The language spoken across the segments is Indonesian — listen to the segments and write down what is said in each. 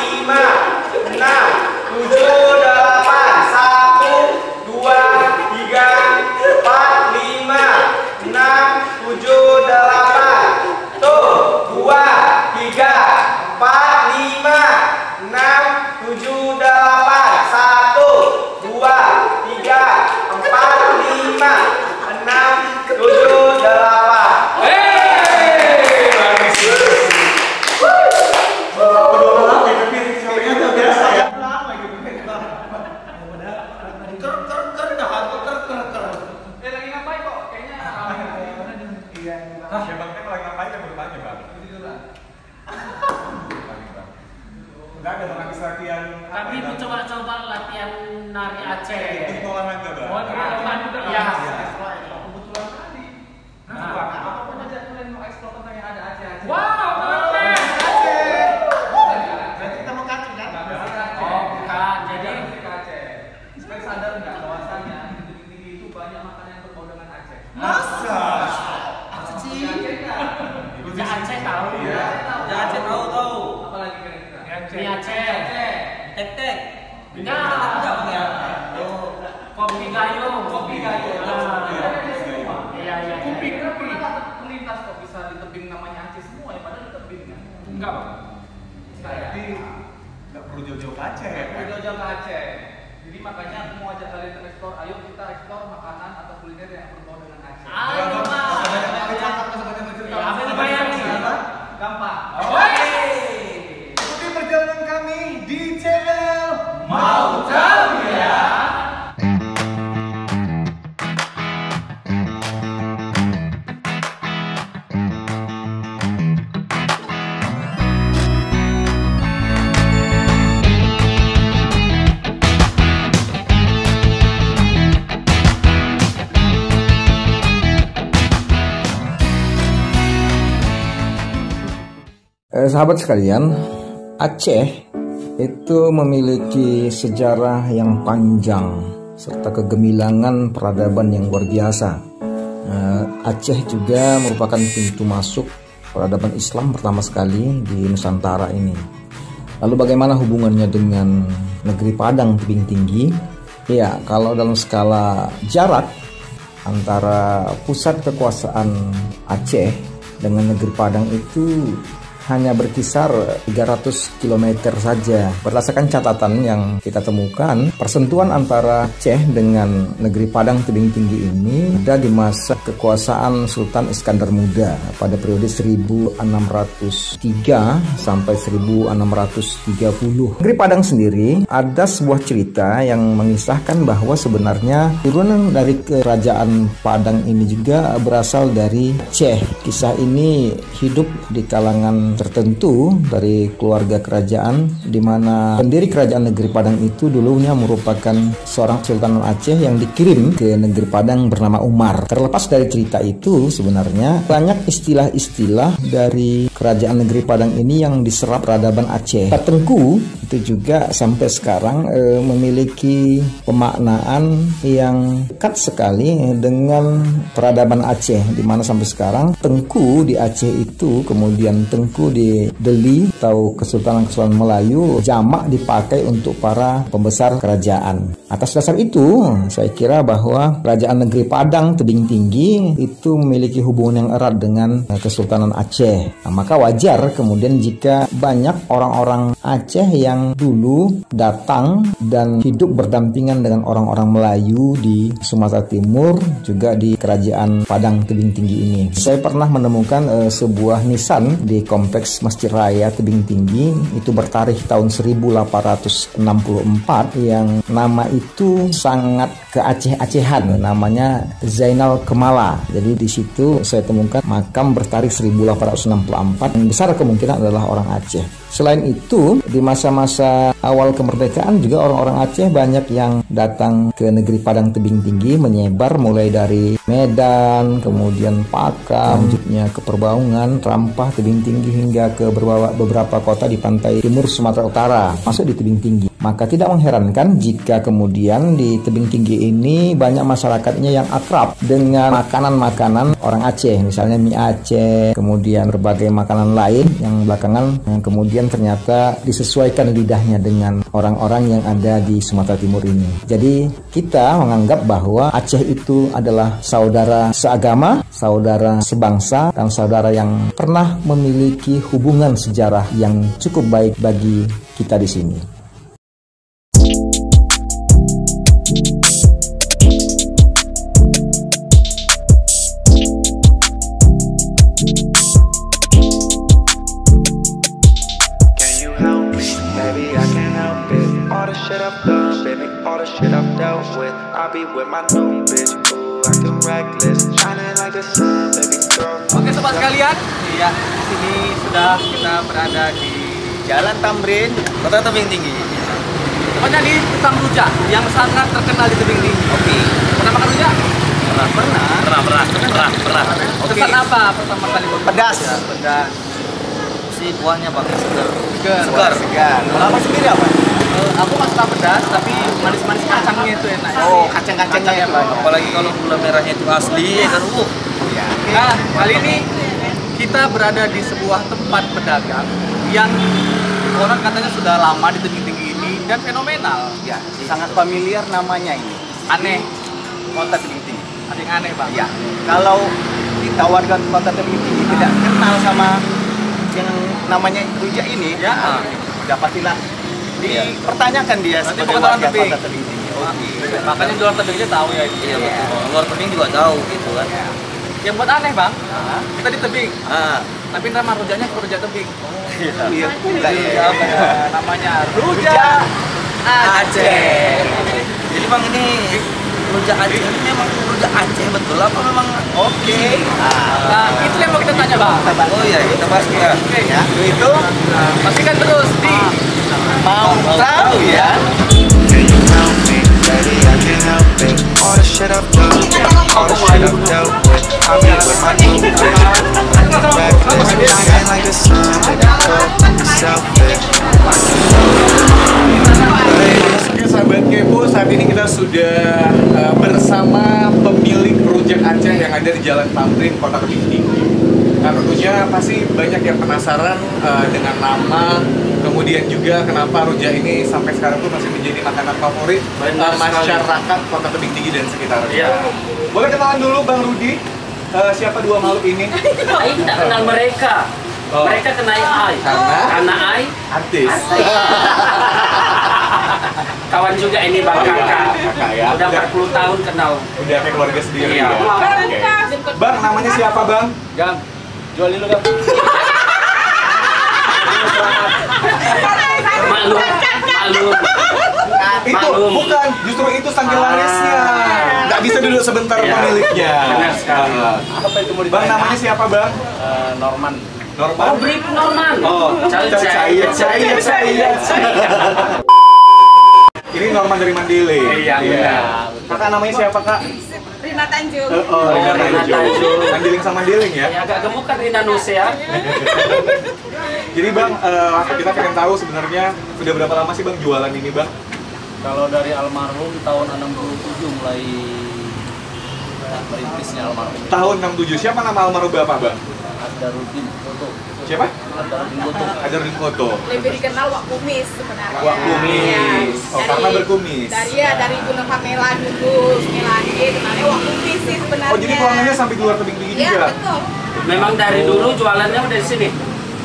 5, 6, 7, 8. 1, 2, 3, 4, 5, 6, 7, 8. Tuh, 2, 3, 4, 5, 6, 7, 8. 1, 2, 3, 4, 5, 6, 7, 8. Enggak ada habis latihan. Kami mau coba-coba latihan nari Aceh. Itu olahraga, Bang. Oh, olahraga juga. Iya. Kebetulan kali. Apa aja kalian mau eksplor tentang yang ada Aceh? Wow, keren. Aceh. Berarti kita mau kacung kan? Oh, bukan. Jadi Aceh. Supaya sadar enggak bahwasannya di Tebing Tinggi itu banyak makanan yang berbau dengan Aceh. Masa? Aceh sih. Aceh enggak? ya Aceh tahu. Iya. Ya Aceh tahu. Apalagi kira-kira? Mie Aceh. Tek-tek. Enggak. Enggak pakai Kopi gayung. Kopi gayung. Iya, iya. Kuping kan pernah terlintas kok bisa di tebing namanya Aceh semua ya, padahal di tebing kan? Enggak, Bang. Jadi Enggak perlu jauh-jauh ke Aceh. jauh-jauh ke Aceh. Jadi makanya aku mau ajak kalian ke eksplor. Ayo kita eksplor makanan atau kuliner yang berbau dengan Aceh. Ayo, Mas. Ya, apa yang dibayangin? Gampang. Ikuti perjalanan kami di channel Mau tahu ya? Sahabat sekalian, Aceh itu memiliki sejarah yang panjang serta kegemilangan peradaban yang luar biasa. Aceh juga merupakan pintu masuk peradaban Islam pertama sekali di Nusantara ini. Lalu bagaimana hubungannya dengan negeri Padang Tebing Tinggi? Ya, kalau dalam skala jarak antara pusat kekuasaan Aceh dengan negeri Padang itu hanya berkisar 300 km saja. Berdasarkan catatan yang kita temukan, persentuhan antara Aceh dengan negeri Padang Tebing Tinggi ini ada di masa kekuasaan Sultan Iskandar Muda pada periode 1603 sampai 1630. Negeri Padang sendiri ada sebuah cerita yang mengisahkan bahwa sebenarnya turunan dari kerajaan Padang ini juga berasal dari Aceh. Kisah ini hidup di kalangan tertentu dari keluarga kerajaan, di mana pendiri kerajaan negeri Padang itu dulunya merupakan seorang Sultan Aceh yang dikirim ke negeri Padang bernama Umar. Terlepas dari cerita itu, sebenarnya banyak istilah-istilah dari kerajaan negeri Padang ini yang diserap peradaban Aceh. Tengku itu juga sampai sekarang memiliki pemaknaan yang dekat sekali dengan peradaban Aceh, di mana sampai sekarang Tengku di Aceh itu, kemudian Tengku di Deli atau Kesultanan Melayu, jamak dipakai untuk para pembesar kerajaan. Atas dasar itu, saya kira bahwa kerajaan negeri Padang Tebing Tinggi itu memiliki hubungan yang erat dengan Kesultanan Aceh. Nah, maka wajar kemudian jika banyak orang-orang Aceh yang dulu datang dan hidup berdampingan dengan orang-orang Melayu di Sumatera Timur, juga di kerajaan Padang Tebing Tinggi ini. Saya pernah menemukan sebuah nisan di kompleks Masjid Raya Tebing Tinggi, itu bertarikh tahun 1864, yang nama itu sangat ke-Aceh-Acehan, namanya Zainal Kemala. Jadi di situ saya temukan makam bertarikh 1864 yang besar kemungkinan adalah orang Aceh. Selain itu, di masa-masa awal kemerdekaan juga orang-orang Aceh banyak yang datang ke negeri Padang Tebing Tinggi, menyebar mulai dari Medan, kemudian Pakam, selanjutnya ke Perbaungan, Trampah, Tebing Tinggi hingga ke beberapa kota di pantai timur Sumatera Utara, masuk di Tebing Tinggi. Maka tidak mengherankan jika kemudian di Tebing Tinggi ini banyak masyarakatnya yang akrab dengan makanan-makanan orang Aceh, misalnya mie Aceh, kemudian berbagai makanan lain yang belakangan kemudian ternyata disesuaikan lidahnya dengan orang-orang yang ada di Sumatera Timur ini. Jadi kita menganggap bahwa Aceh itu adalah saudara seagama, saudara sebangsa, dan saudara yang pernah memiliki hubungan sejarah yang cukup baik bagi kita di sini. Oke sobat sekalian, iya di sini sudah kita berada di Jalan Tamrin, Kota Tebing Tinggi. tepatnya di Tukang Rujak yang sangat terkenal di Tebing Tinggi. Oke. Pernah makan rujak? Pernah. Oke. Kesan apa pertama kali makan Pedas. rujak? Pedas. Si buahnya Bang segar. Segar. Kalau apa sendiri apa? Aku nggak suka pedas, tapi manis-manis kacangnya itu enak. Oh, kacang-kacangnya ya, Bang. Apalagi kalau gula merahnya itu asli, kan Nah, kali ini kita berada di sebuah tempat pedagang yang orang katanya sudah lama di Tebing Tinggi ini dan fenomenal. Ya, sangat familiar namanya ini. Aneh, Kota Tebing Tinggi. ada yang aneh bang. Ya, kalau kita warga Kota Tebing Tinggi tidak kenal sama yang namanya rujak ini, Ya. udah pastilah dipertanyakan dia Berarti sebagai bukan orang warga Tebing. Kota Tebing Tinggi. Oke. Makanya di luar Tebing aja tahu ya itu. Iya betul. Luar tebing juga tahu gitu kan. Yang buat aneh bang, Nah, kita di Tebing, tapi nama rujaknya rujak Tebing. iya pula ya. Namanya rujak Aceh. Jadi Bang ini rujak Aceh ini memang rujak Aceh betul apa memang? Oke. Nah, itu yang mau kita tanya bang. Oh iya kita bahas ya. Oke, Ya, itu pastikan terus di mau tahu ya. Can you help me? Baby, I can't help it. All the shit I've done, all the shit I've dealt with. I be with my new bitch. Reckless, shine like the sun, baby, go selfish. Oke sahabat Kepo, saat ini kita sudah bersama pemilik rujak Aceh yang ada di Jalan Tamrin, Kota Tebing Tinggi. Nah tentunya pasti banyak yang penasaran dengan nama, kemudian juga kenapa rujak ini sampai sekarang tuh masih menjadi makanan favorit masyarakat Kota Tebing Tinggi dan sekitarnya. Boleh kenalan dulu Bang Rudi, siapa dua makhluk ini? Ai tak kenal mereka. Oh. Mereka kenal Ai. Karena Ai Artis. kawan juga ini Bang Kakak. Kakak ya. Udah 40 tahun kenal. Udah kayak keluarga sendiri Iya. ya. Oke. Bang, namanya siapa Bang? Gang, jual dulu gang. Maklum. Itu Maklum. bukan, justru itu saking larisnya. Nggak bisa duduk sebentar Iya. pemiliknya. Benar sekali. Apa itu mau Bang, namanya siapa Bang? Norman. Norman. Oh, Brip Norman. Oh, Saya. Ini Norman dari Mandele. Iya, benar. Kakak namanya siapa Kak? Rina Tanjung. Oh, Rina Tanjung. Tanjung. Mandiling sama Mandiling ya. Ya, agak gemuk kan di Indonesia. Jadi Bang, kita pengen tahu sebenarnya sudah berapa lama sih Bang jualan ini Bang? Kalau dari almarhum tahun 67 mulai merintisnya almarhum. Tahun 67. Siapa nama almarhum Bapak Bang? Adaruddin Koto. Siapa? Adaruddin Koto. Adaruddin Koto. Lebih dikenal Wak Kumis sebenarnya. Wak Kumis. Iya. Oh, karena berkumis. Dari Gunung Pamela dulu, Semilandi, kenalnya Wak Kumis sih sebenarnya. Oh, jadi keluarganya sampai keluar Tebing Tinggi Iya, juga? betul. Memang dari dulu jualannya udah di sini.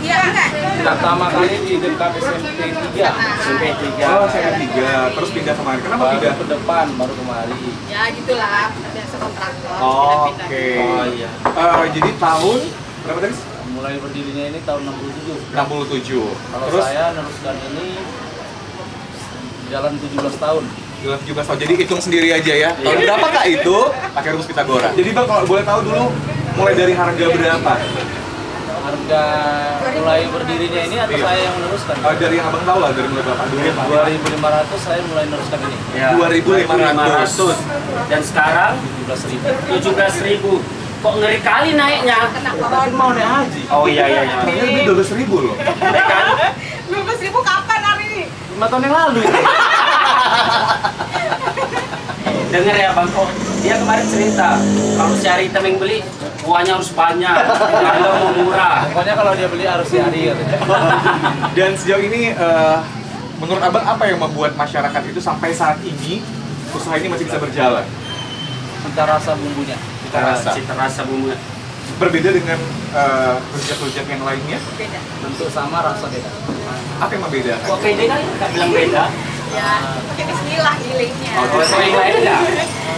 Iya, enggak. Pertama kali di dekat SMP 3. SMP 3. Oh, saya 3, terus pindah kemari. Kenapa Baru pindah? ke depan, baru kemari. Ya, gitulah. Biasa kontraktor. Oh, pindah-pindah. oke. Oh iya. Jadi tahun berapa tadi? Mulai berdirinya ini tahun 67. 67. Kalau Terus saya neruskan ini jalan 17 tahun. 17 tahun. Jadi hitung sendiri aja ya. Tahun berapa Kak itu? Pakai rumus Pitagora. Jadi Bang kalau boleh tahu dulu mulai dari harga berapa? Harga mulai berdirinya ini atau Iya. saya yang meneruskan? Dari yang abang tahu lah, dari mulai berapa dulu ya Pak? 2.500 saya mulai meneruskan ini. Ya, 2.500. Dan sekarang 17.000. 17.000. Kok ngeri kali naiknya? Tapi mau naik haji. Oh iya. Ini lebih 12.000 loh. Kan? 12.000 kapan hari ini? 5 tahun yang lalu itu. Dengar ya Bang, kok dia kemarin cerita kalau si Ari Temeng beli uangnya harus banyak, kalau mau murah. Pokoknya kalau dia beli harus diari katanya. Dan sejauh ini menurut abang apa yang membuat masyarakat itu sampai saat ini usaha ini masih bisa berjalan? Cita rasa bumbunya. Cita rasa bumbunya. Berbeda dengan rujak-rujak yang lainnya? Beda. Bentuk sama, rasa beda. Apa yang membedakan? Kok pede kan? Nggak bilang beda. Ya, pakai bismillah gilingnya. Oh, Kalau yang lain nggak?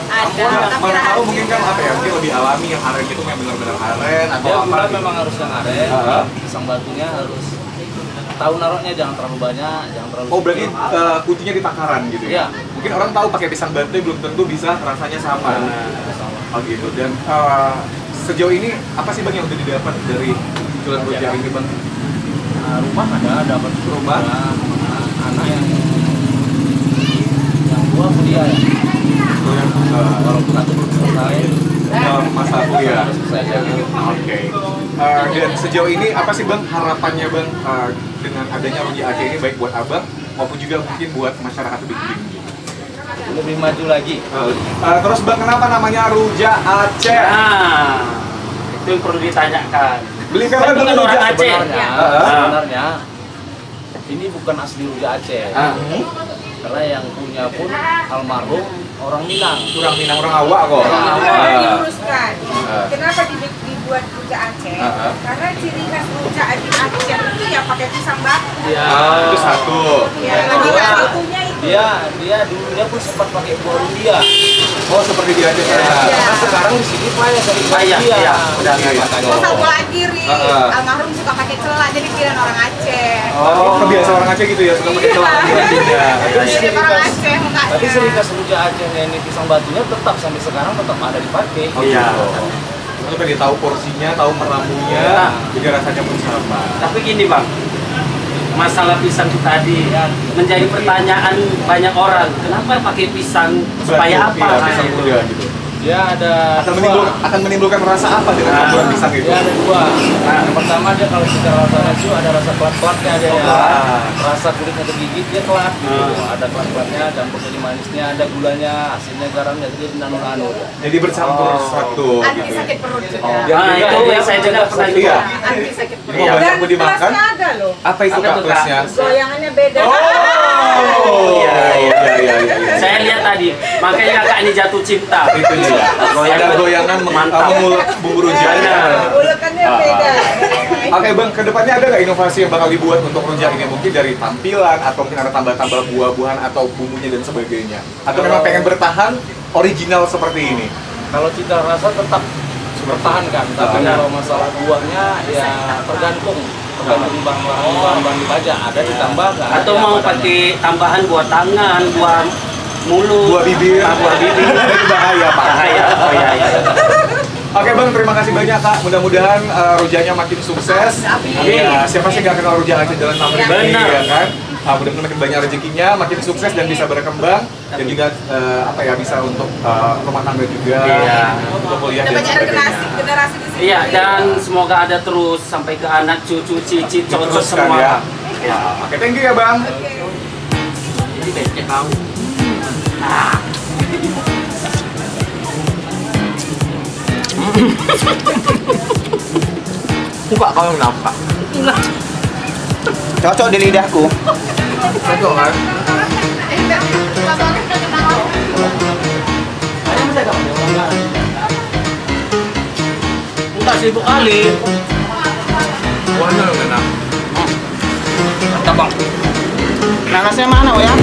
Ada, tapi Mana tahu mungkin kan rahasia. apa ya, mungkin lebih alami, yang aren itu yang benar-benar aren atau Dia apa gula gitu. memang harus yang aren. Heeh. Pisang batunya harus tahu naruhnya, jangan terlalu banyak, jangan terlalu Oh berarti sedikit. kuncinya di takaran gitu ya? Iya. Mungkin orang tahu pakai pisang batu belum tentu bisa rasanya sama. Oh gitu. Dan sejauh ini apa sih bang yang udah didapat dari jualan rujak ini bang? Nah, rumah ada dapat Rumah? anak yang dua kuliah ya. Itu yang Walaupun satu belum selesai. masa kuliah. Harus selesai aja. Oke. Dan sejauh ini apa sih bang harapannya bang dengan adanya rujak Aceh ini baik buat abang maupun juga mungkin buat masyarakat Belitung? Lebih maju lagi. Terus bang kenapa namanya rujak Aceh? Nah, itu yang perlu ditanyakan. Beli kan Kan beli bukan orang rujak Aceh. Sebenarnya ini bukan asli rujak Aceh. Ah. Karena yang punya pun almarhum orang Minang. Kurang Minang orang awak kok. Kenapa diluruskan? Ah. Kenapa dibuat rujak Aceh? Ah. Karena ciri khas rujak Aceh itu ya pakai pisang batu. Dia Itu satu. Ya, Yang lagi kedua, satunya itu. dia dulunya pun sempat pakai buah rumbia. Oh seperti di Aceh Iya. sana. Karena sekarang di sini payah dari Payah, rumbia. iya. Udah Iya, iya. makanya. Oh, satu lagi Ri, Ah. almarhum suka pakai celak jadi pilihan orang Aceh. Oh kebiasaan orang Aceh gitu ya suka pakai celana Iya. buatinya. Jadi orang Aceh mukanya. Tapi ciri khas rujak Acehnya ini pisang batunya tetap sampai sekarang tetap ada dipakai. Oh Iya. Lalu kan dia tahu porsinya, tahu meramunya, jadi rasanya pun sama. Tapi gini Bang, masalah pisang itu tadi menjadi pertanyaan banyak orang. Kenapa pakai pisang supaya Batu, apa? iya, pisang muda gitu. Dia ada Akan menimbulkan rasa apa dengan campuran pisang itu? Dia ada dua. Nah, yang pertama dia kalau secara rasanya itu ada rasa kelat-kelatnya ada ya. kelat. Rasa kulitnya tergigit dia kelat gitu. Ada kelat-kelatnya, campur jadi manisnya, ada gulanya, asinnya, garamnya, jadi nano-nano. Jadi bercampur satu. Anti gitu ya. sakit perut juga. Oh, Nah, itu yang saya juga pernah Iya. juga. Anti sakit perut. Iya. Banyak mau dimakan. plusnya ada loh. Apa itu Apa kak tuh, Kak? plusnya? Goyangannya beda. Oh, Iya, iya. Saya lihat tadi, makanya kakak ini jatuh cinta. Itu dia. Ada goyangan Mantap. mengulek bumbu rujaknya. Ulekannya beda. Oke bang, kedepannya ada nggak inovasi yang bakal dibuat untuk rujak ini? Mungkin dari tampilan atau mungkin ada tambah-tambah buah-buahan atau bumbunya dan sebagainya. Atau memang pengen bertahan original seperti ini? Kalau cita rasa tetap pertahankan, tapi kalau masalah buahnya ya tergantung bahan-bahan dipajak, ada ditambah nggak Atau ada, mau padanya. pakai tambahan buah tangan, buah mulut, Buah bibir, buah bibir. Itu bahaya pak. Bahaya. Oh iya. Oke bang, terima kasih banyak kak. Mudah-mudahan rujaknya makin sukses. Iya, siapa sih gak kenal rujak Aceh Jalan Tamrin ini Benar. ya kan? Mudah-mudahan makin banyak rezekinya, makin sukses dan bisa berkembang dan juga apa ya bisa untuk rumah tangga juga, Iya. untuk kuliah Ada dan banyak sebagainya. generasi di sini. Iya, dan semoga ada terus sampai ke anak, cucu, cicit, cocok Teruskan semua. ya. Ya. Oke, thank you ya bang. Jadi becek tahu. Buka kalau nampak. Cocok di lidahku. Cocok kan? Enggak sibuk kali. Warna enak. Mantap bang. Nanasnya mana ya?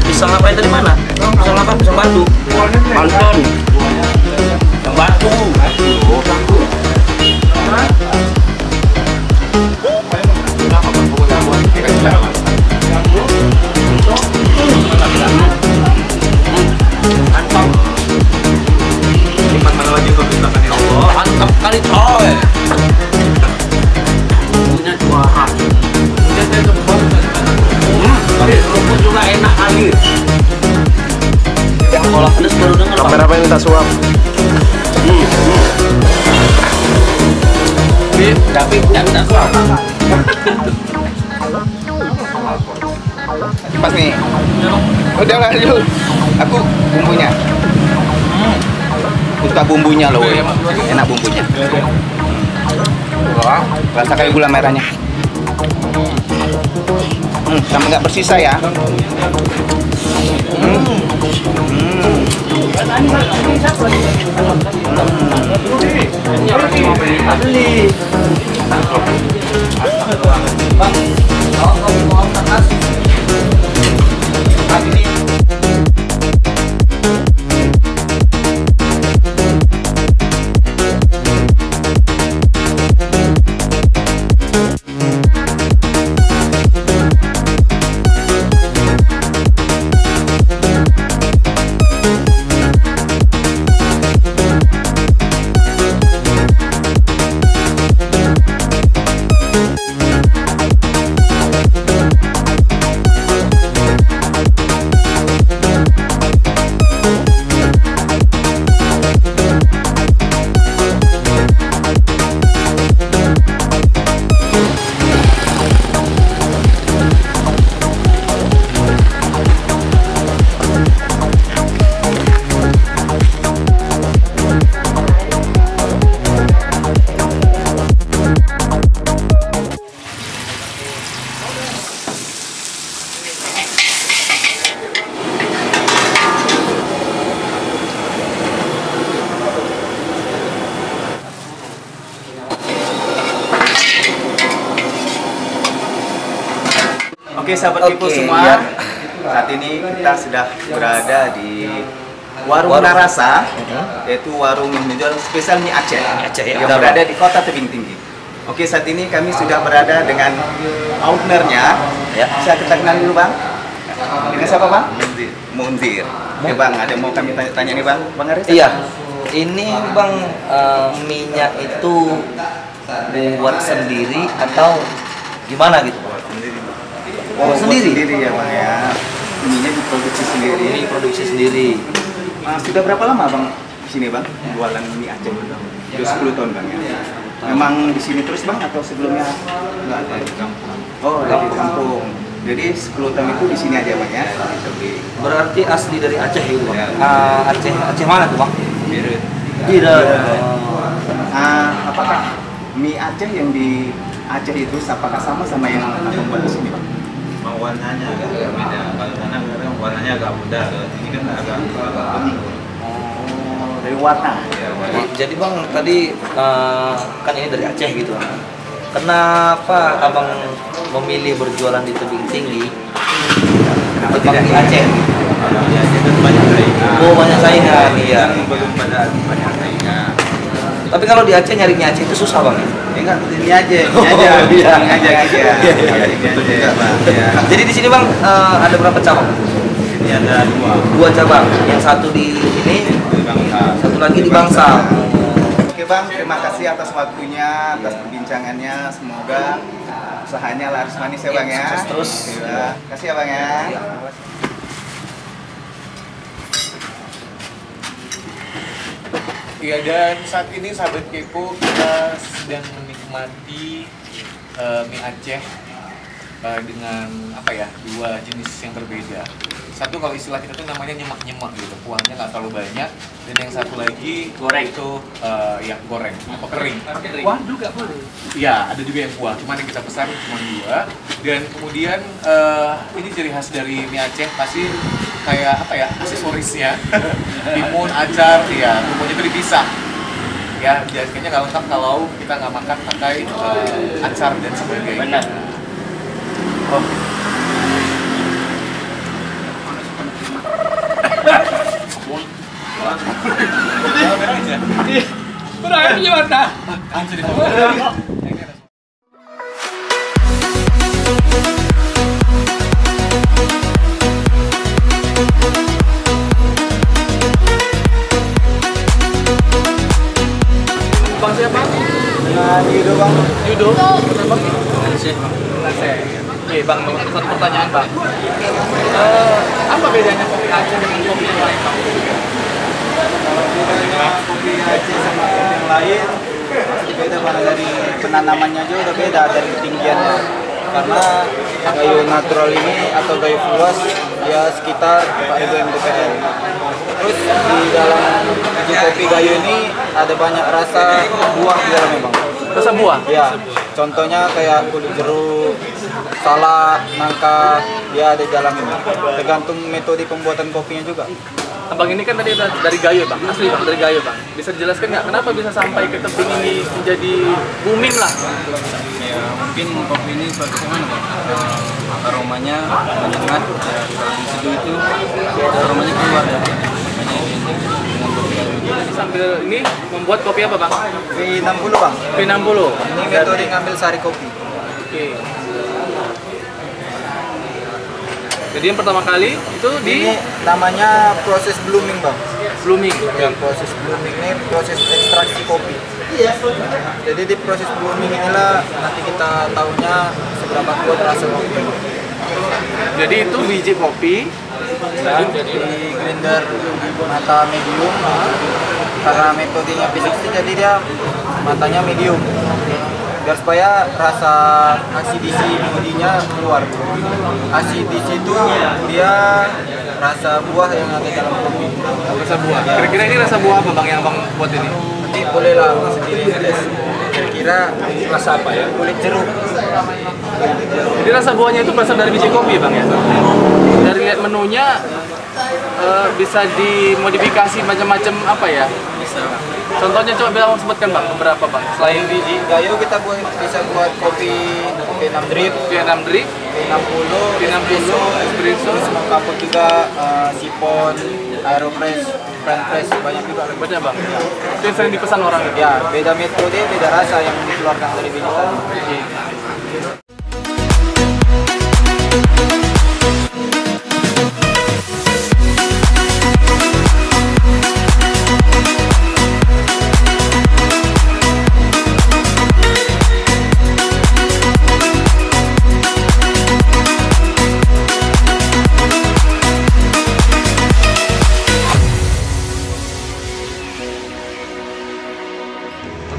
Pisang apa itu di mana? Pisang apa? Pisang batu. Manton. Pisang batu. Nikmat mana lagi kalau kita Kalau pedes baru denger bang. Kamera apa yang minta suap? Tapi tidak suap. Pas nih. Udah lah yuk. Aku bumbunya. Suka bumbunya loh. Enak bumbunya. Rasa kayak gula merahnya. Sampai nggak bersisa ya. Oke sahabat Kipo semua, ya. Saat ini kita sudah berada di Warung Narasa, yaitu warung yang menjual spesial mie Aceh, ya, yang berada di Kota Tebing Tinggi. Oke, saat ini kami sudah berada dengan ownernya. Ya. Bisa kita kenal dulu bang. Dengan siapa bang? Munzir. Oke bang, ada mau kami tanya nih bang, Bang Aris? Iya, ini bang minyak itu buat sendiri atau gimana gitu? Oh, sendiri? Sendiri ya bang ya. Minyak diproduksi sendiri. Ini produksi sendiri. Sudah berapa lama bang di sini bang jualan mie Aceh? Sudah 10 tahun bang ya. Memang di sini terus bang atau sebelumnya nggak ada di kampung? Oh dari kampung. Jadi 10 tahun itu di sini aja bang ya. Berarti asli dari Aceh itu bang? Aceh mana tuh bang? Birut. Birut. Apakah mie Aceh yang di Aceh itu apakah sama yang abang buat di sini bang? Warnanya agak beda. Kalau sana kadang warnanya agak muda, kalau ini kan agak bening. Oh, dari warna. Jadi bang tadi kan ini dari Aceh gitu bang. Kenapa abang memilih berjualan di Tebing Tinggi? Kenapa tidak di Aceh? Kalau di Aceh kan banyak saingan. Oh banyak saingan, iya. Kan belum pada banyak saingan. Tapi kalau di Aceh nyari mie Aceh itu susah bang ya? Enggak, ini aja, Jadi di sini bang ada berapa cabang? Ini ada Dua cabang. Yang satu di sini, satu lagi di Bangsa. Oke bang, terima kasih atas waktunya, atas perbincangannya. Semoga usahanya laris manis ya bang ya. Sukses terus. Terima kasih ya bang ya. Iya, dan saat ini sahabat Kepo kita sedang menikmati mie Aceh dengan apa ya, dua jenis yang berbeda. Satu kalau istilah kita tuh namanya nyemak-nyemak gitu, kuahnya nggak terlalu banyak. Dan yang satu lagi goreng itu ya goreng atau kering. Kuah juga boleh. Iya, ada juga yang kuah, cuman yang kita pesan cuma dua. Dan kemudian ini ciri khas dari mie Aceh pasti kayak apa ya, aksesorisnya, timun, acar, ya semuanya itu dipisah. Ya, kayaknya nggak lengkap kalau kita nggak makan pakai acar dan sebagainya. Benar. Oh. Berapa gimana? Bang siapa? Yudo bang. Yudo. Bang. Oke bang, satu pertanyaan bang. Apa bedanya kopi Aceh dengan kopi yang lain bang? lain pasti beda bang, dari penanamannya juga udah beda dari ketinggiannya. Karena kayu natural ini atau kayu luas dia sekitar 4.000 mdpl. Terus di dalam biji kopi gayo ini ada banyak rasa buah di dalamnya bang. Rasa buah? Ya, contohnya kayak kulit jeruk, salak, nangka, dia ada di dalam ini. Tergantung metode pembuatan kopinya juga. Abang ini kan tadi dari gayo bang, asli bang dari gayo bang. Bisa dijelaskan nggak kenapa bisa sampai ke tebing ini menjadi booming lah? Ya mungkin kopi ini bagaimana bang? Aromanya menyengat, ya kalau diseduh itu aromanya keluar ya. Makanya identik dengan kopi gayo. Jadi sambil ini membuat kopi apa bang? V60 bang. V60. Ini metode ngambil sari kopi. Oke. Jadi yang pertama kali itu Ini namanya proses blooming bang. blooming. Ya, proses blooming ini proses ekstraksi kopi. Jadi di proses blooming inilah nanti kita tahunya seberapa kuat rasa kopi. Jadi itu biji kopi Dan di grinder mata medium, karena metodenya P60 jadi dia matanya medium. Biar supaya rasa acidity bodinya keluar. Acidity itu dia rasa buah yang ada dalam kopi. rasa buah. Kira-kira ini rasa buah apa bang yang abang buat ini? Nanti bolehlah sendiri tes. Kira-kira Rasa apa ya? kulit jeruk. Jadi rasa buahnya itu berasal dari biji kopi bang ya? Dari lihat menunya bisa dimodifikasi macam-macam apa ya? Bisa. Contohnya coba bilang sebutkan bang beberapa bang. Selain Biji gayo kita bisa buat kopi V6 drip, V6 drip, V60, espresso, terus mengkaput juga sipon, aeropress, french press, banyak juga. banyak bang. Itu yang sering dipesan orang. Ya, beda metode, beda rasa yang dikeluarkan dari biji tadi.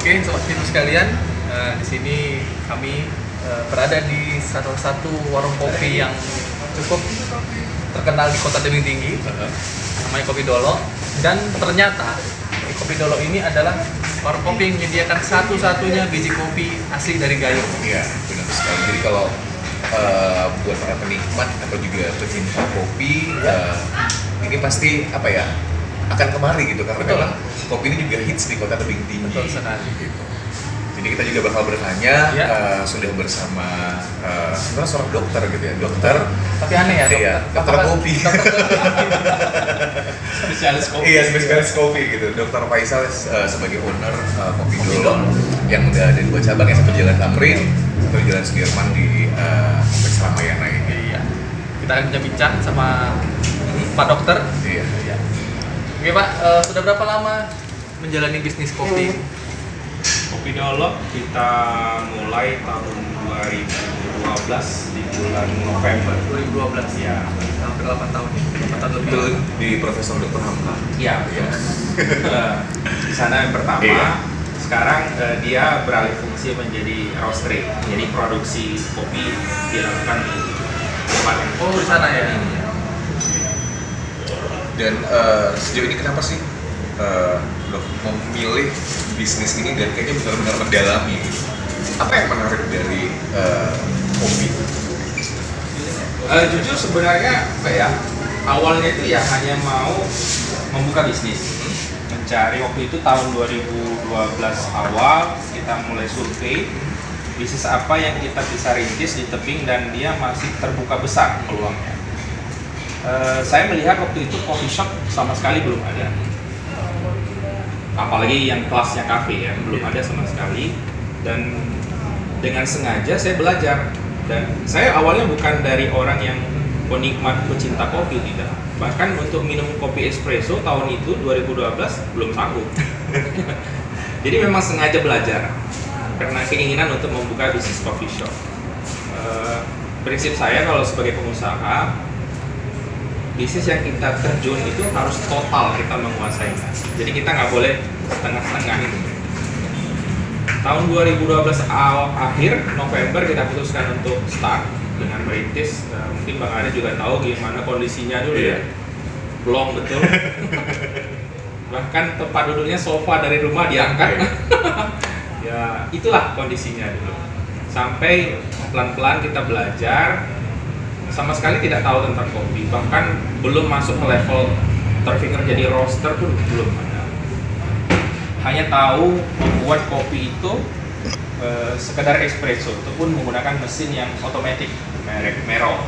Oke, sobat Fitur sekalian, di sini kami berada di salah satu warung kopi yang cukup terkenal di Kota Tebing Tinggi, namanya Kopi Dolo. Dan ternyata Kopi Dolo ini adalah warung kopi yang menyediakan satu-satunya biji kopi asli dari gayo. Iya, benar sekali. Jadi kalau buat para penikmat atau juga pecinta kopi, ini pasti apa ya, akan kemari gitu, karena memang kopi ini juga hits di Kota Tebing Tinggi. Betul sekali. Gitu. Jadi kita juga bakal bertanya, Ya. sudah bersama sebenarnya seorang dokter gitu ya, dokter. Tapi aneh ya, Iya, dokter kopi. Spesialis kopi. Iya, spesialis kopi gitu. Dokter Faisal sebagai owner Kopi Dolo yang udah ada 2 cabang, yang satu Jalan Tamrin, satu Jalan Sudirman di Kompleks Ramayana ini. Iya. Kita akan bincang sama Pak Dokter. Iya. Oke Pak, sudah berapa lama menjalani bisnis kopi? Kopi Dolo kita mulai tahun 2012 di bulan November. 2012 Ya. Hampir 8 tahun. 8 tahun lebih. Itu di Profesor Dr. Hamka. Iya. Di sana yang pertama. Iya. Sekarang dia beralih fungsi menjadi roastery. Jadi produksi kopi dilakukan di tempat yang Di sana ya. Dan sejauh ini kenapa sih Dok memilih bisnis ini dan kayaknya benar-benar mendalami gitu? Apa yang menarik dari kopi? Jujur sebenarnya apa ya, awalnya itu ya hanya mau membuka bisnis, mencari waktu itu tahun 2012 awal kita mulai survei bisnis apa yang kita bisa rintis di tebing dan dia masih terbuka besar peluangnya. Saya melihat waktu itu coffee shop sama sekali belum ada, apalagi yang kelasnya kafe ya, belum ada sama sekali. Dan dengan sengaja saya belajar, dan saya awalnya bukan dari orang yang penikmat pecinta kopi, tidak, bahkan untuk minum kopi espresso tahun itu 2012 belum sanggup. Jadi memang sengaja belajar karena keinginan untuk membuka bisnis coffee shop. Prinsip saya kalau sebagai pengusaha, bisnis yang kita terjun itu harus total kita menguasainya. Jadi kita nggak boleh setengah-setengah itu. tahun 2012 akhir November kita putuskan untuk start dengan merintis. Mungkin Bang Ari juga tahu gimana kondisinya dulu ya, blong betul. Bahkan tempat duduknya sofa dari rumah diangkat. Ya itulah kondisinya dulu. Sampai pelan-pelan kita belajar, sama sekali tidak tahu tentang kopi, bahkan belum masuk ke level terpikir jadi roaster pun belum ada. Hanya tahu membuat kopi itu sekedar espresso, itu pun menggunakan mesin yang otomatis merek Merol.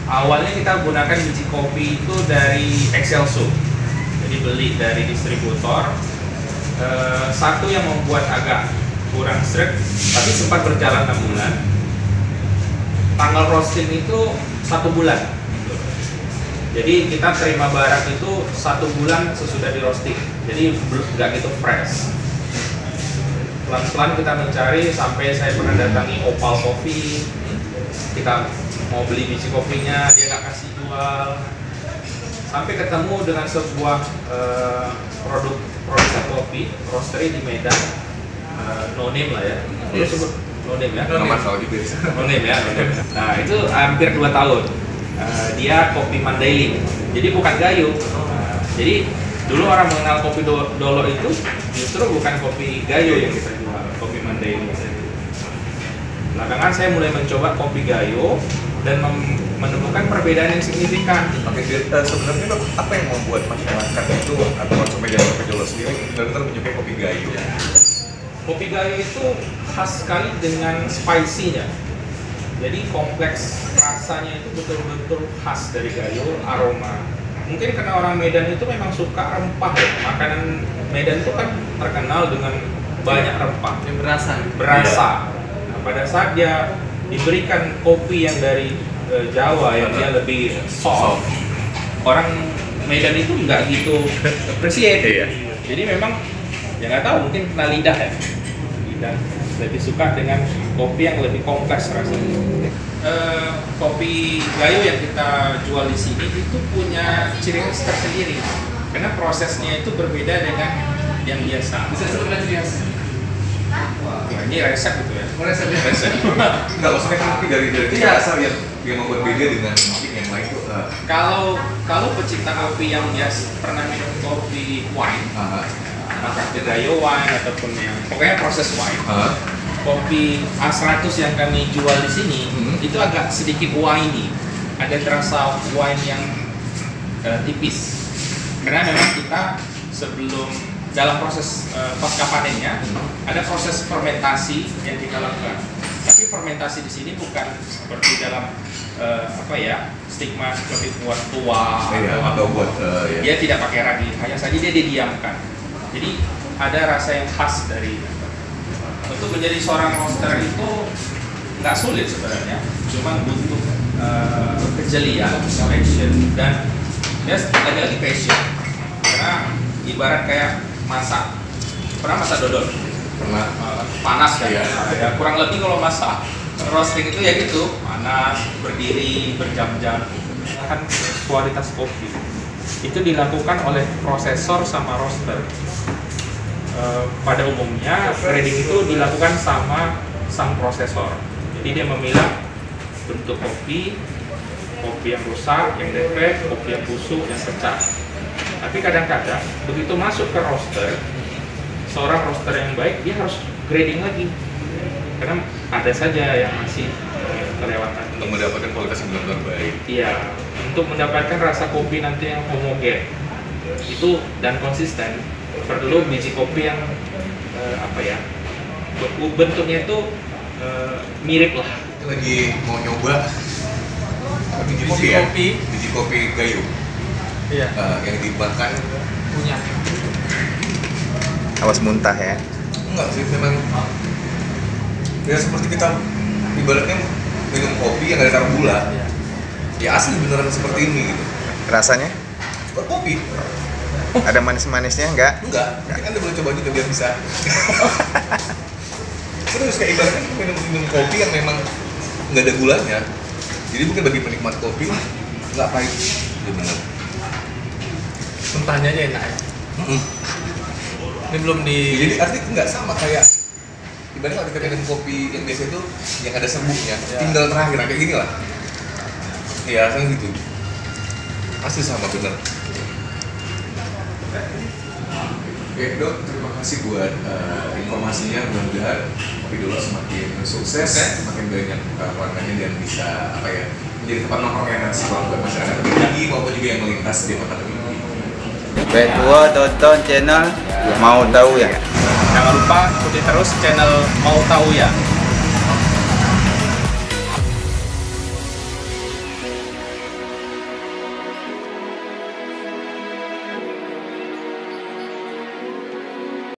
Awalnya kita gunakan biji kopi itu dari Excelso, jadi beli dari distributor. Satu yang membuat agak kurang sreg, tapi sempat berjalan 6 bulan. Tanggal roasting itu 1 bulan. Jadi kita terima barang itu 1 bulan sesudah di roasting, jadi nggak gitu fresh. Pelan-pelan kita mencari sampai saya pernah datangi Opal Coffee. Kita mau beli biji kopinya, dia nggak kasih jual. Sampai ketemu dengan sebuah produsen kopi, roastery di Medan, no name lah ya. Dia sebut no name ya. Nggak masalah juga. No name ya. Nah itu hampir 2 tahun. Dia kopi Mandailing, jadi bukan gayo. Jadi dulu orang mengenal kopi Dolo itu justru bukan kopi gayo yang kita jual, kopi Mandailing. Belakangan saya mulai mencoba kopi gayo dan menemukan perbedaan yang signifikan. Oke, sebenarnya apa yang membuat masyarakat itu atau konsumen dari kopi Dolo sendiri benar-benar menyukai kopi gayo? Kopi gayo itu khas sekali dengan spicy-nya. Jadi kompleks rasanya itu betul-betul khas dari gayo, aroma. Mungkin karena orang Medan itu memang suka rempah ya. Makanan Medan itu kan terkenal dengan banyak rempah. Yang berasa. Berasa. Nah, pada saat dia diberikan kopi yang dari Jawa yang dia lebih soft, orang Medan itu nggak gitu appreciate. Jadi memang ya nggak tahu, mungkin kena lidah ya. Lidah lebih suka dengan kopi yang lebih kompleks rasanya. Kopi gayo yang kita jual di sini itu punya ciri khas tersendiri karena prosesnya itu berbeda dengan yang biasa. Bisa seperti biasa. Nah, ini resep gitu ya. Resep. Nggak, maksudnya kan kopi dari asal yang membuat beda dengan yang lain itu. Kalau pecinta kopi yang biasa pernah minum kopi wine, apakah gayo wine ataupun yang pokoknya proses wine. Kopi A100 yang kami jual di sini itu agak sedikit winey, ada terasa wine yang tipis. Karena memang kita sebelum dalam proses pasca panennya ada proses fermentasi yang kita lakukan. Tapi fermentasi di sini bukan seperti dalam stigma seperti buat tua atau buat dia tidak pakai ragi, hanya saja dia didiamkan. Jadi ada rasa yang khas dari. Untuk menjadi seorang roaster itu nggak sulit sebenarnya, cuma butuh kejelian, passion, dan ya lagi-lagi passion. Karena ibarat kayak masak, pernah masak dodol? Pernah. Panas kan? Ya, kurang lebih kalau masak roasting itu ya gitu, panas, berdiri berjam-jam. Kan kualitas kopi itu dilakukan oleh prosesor sama roaster. Pada umumnya grading itu dilakukan sama sang prosesor. Jadi dia memilah bentuk kopi yang rusak, yang defek, kopi yang busuk, yang pecah. Tapi kadang-kadang begitu masuk ke roaster, seorang roaster yang baik dia harus grading lagi, karena ada saja yang masih kelewatan. Untuk mendapatkan kualitas yang benar-benar baik. Iya, untuk mendapatkan rasa kopi nanti yang homogen itu dan konsisten, perlu biji kopi yang bentuknya itu mirip lah. Lagi mau nyoba biji kopi gayo. Iya. Yang dibuatkan punya. Awas muntah ya. Enggak sih, memang ya seperti kita ibaratnya minum kopi yang ada taruh gula. Ya asli beneran seperti ini gitu. Rasanya? Kopi. Ada manis-manisnya enggak? Enggak, mungkin Anda boleh coba juga biar bisa. Terus kayak ibaratnya minum kopi yang memang nggak ada gulanya. Jadi mungkin bagi penikmat kopi nggak pahit, ya benar. Mentahnya aja enak ya. Ini belum di. Jadi artinya nggak sama kayak dibanding kalau kita minum kopi yang biasa itu yang ada serbuknya, tinggal terakhir kayak gini lah. Iya, rasanya gitu. Pasti sama bener. Oke Dok, terima kasih buat informasinya. Mudah-mudahan Kopi Dolo semakin sukses, semakin banyak pelanggannya dan bisa apa ya menjadi tempat nongkrong yang asik buat masyarakat Tebing maupun juga yang melintas di kota Tebing. Baik, gua tonton channel Mau Tahu Ya. Jangan lupa ikuti terus channel Mau Tahu Ya.